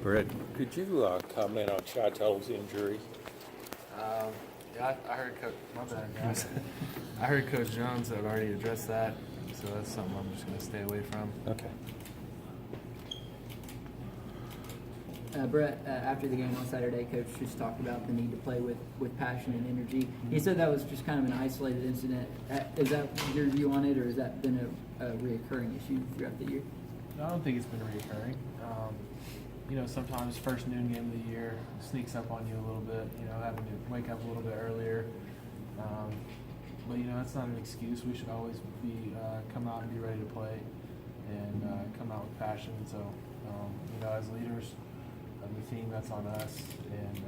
Brett, could you comment on Chatel's injury? Yeah, I heard Coach. My bad, guys. I heard Coach Jones had already addressed that, so that's something I'm just going to stay away from. Okay. Brett, after the game on Saturday, Coach just talked about the need to play with passion and energy. He said that was just kind of an isolated incident. Is that your view on it, or has that been a reoccurring issue throughout the year? No, I don't think it's been reoccurring. Sometimes first noon game of the year sneaks up on you a little bit, having to wake up a little bit earlier. But that's not an excuse. We should always be come out and be ready to play and come out with passion. So, as leaders of the team, that's on us, and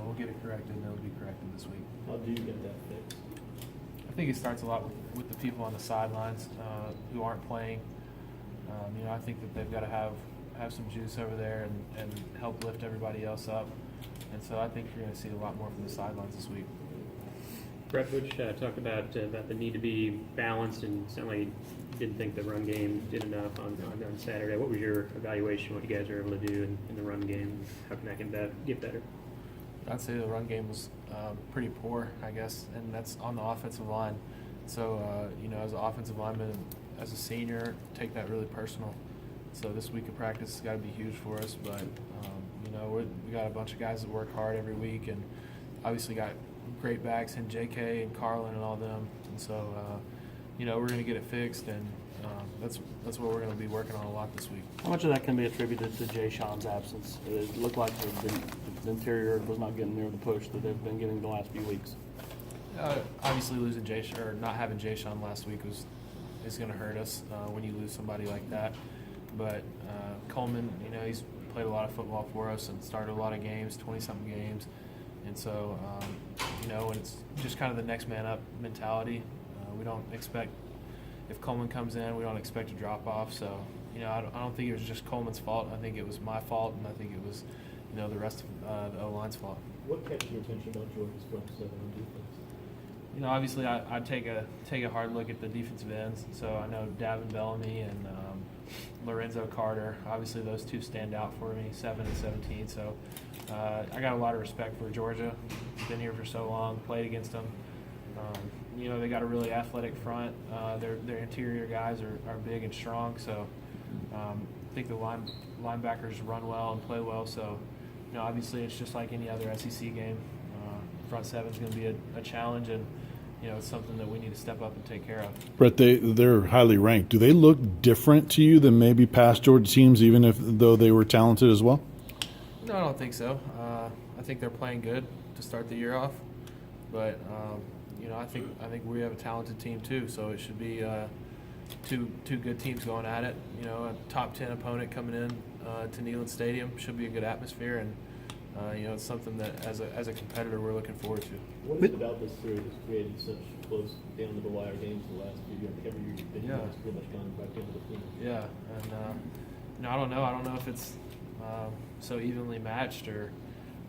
we'll get it corrected, and it'll be corrected this week. How do you get that fixed? I think it starts a lot with the people on the sidelines who aren't playing. I think that they've got to have some juice over there and help lift everybody else up. And so I think you're going to see a lot more from the sidelines this week. Brett Butch talked about the need to be balanced, and certainly didn't think the run game did enough on Saturday. What was your evaluation, what you guys were able to do in the run game? How can that get better? I'd say the run game was pretty poor, I guess, and that's on the offensive line. So, as an offensive lineman, as a senior, take that really personal. So this week of practice has got to be huge for us, but, we got a bunch of guys that work hard every week, and obviously got great backs in JK and Carlin and all them. And so, we're going to get it fixed, and that's what we're going to be working on a lot this week. How much of that can be attributed to Jay Sean's absence? It looked like the interior was not getting near the push that they've been getting the last few weeks. Obviously, losing not having Jay Sean last week is going to hurt us when you lose somebody like that. But Coleman, he's played a lot of football for us and started a lot of games, 20-something games. And so, when it's just kind of the next man up mentality, we don't expect, if Coleman comes in, we don't expect a drop off. So, I don't think it was just Coleman's fault. I think it was my fault, and I think it was, the rest of the O-line's fault. What catches your attention about Georgia's front seven on defense? Obviously, I take a hard look at the defensive ends. So I know Davin Bellamy and Lorenzo Carter. Obviously, those two stand out for me, 7 and 17. So I got a lot of respect for Georgia. Been here for so long, played against them. They got a really athletic front. Their interior guys are big and strong. So I think the linebackers run well and play well. So obviously, it's just like any other SEC game. Front seven is going to be a challenge, and it's something that we need to step up and take care of. Brett, they're highly ranked. Do they look different to you than maybe past Georgia teams, even though they were talented as well? No, I don't think so. I think they're playing good to start the year off, but I think we have a talented team too. So it should be two good teams going at it. A top 10 opponent coming in to Neyland Stadium should be a good atmosphere, and it's something that as a competitor we're looking forward to. What is it about this series that's created such close down to the wire games the last few years? Every year you've been here, it's pretty much gone back into the field. Yeah, and I don't know. I don't know if it's so evenly matched or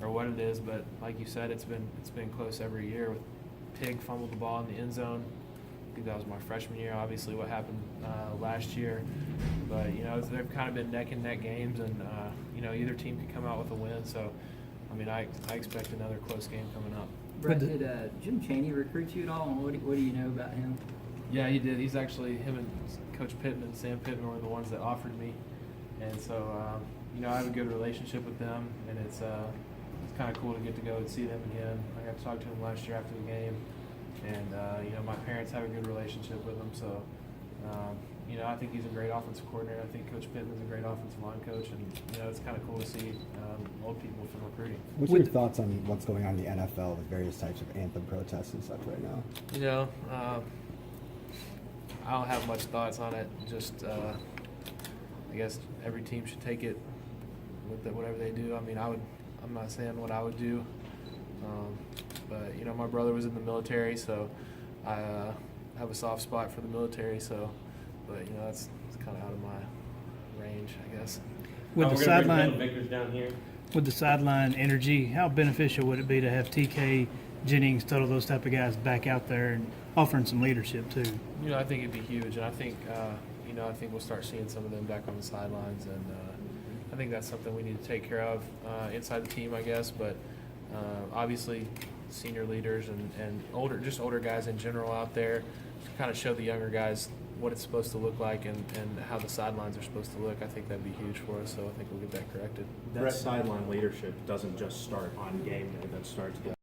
what it is, but like you said, it's been close every year. With Pig fumbled the ball in the end zone. I think that was my freshman year. Obviously, what happened last year, but they've kind of been neck and neck games, and either team could come out with a win. So, I expect another close game coming up. Brett, did Jim Chaney recruit you at all, and what do you know about him? Yeah, he did. He's actually, him and Coach Pittman, Sam Pittman, were the ones that offered me, and so I have a good relationship with them, and it's kind of cool to get to go and see them again. I got to talk to him last year after the game, and my parents have a good relationship with him, so I think he's a great offensive coordinator. I think Coach Pittman's a great offensive line coach, and it's kind of cool to see old people from recruiting. What's your thoughts on what's going on in the NFL with various types of anthem protests and such right now? I don't have much thoughts on it. Just I guess every team should take it with whatever they do. I'm not saying what I would do, but my brother was in the military, so I have a soft spot for the military. So, but that's kind of out of my range, I guess. With the sideline energy, how beneficial would it be to have TK, Jennings, Tuttle, those type of guys back out there and offering some leadership too? I think it'd be huge, and I think I think we'll start seeing some of them back on the sidelines, and I think that's something we need to take care of inside the team, I guess. But obviously, senior leaders and older guys in general out there to kind of show the younger guys what it's supposed to look like and how the sidelines are supposed to look. I think that'd be huge for us. So I think we'll get that corrected. That sideline leadership doesn't just start on game day. That starts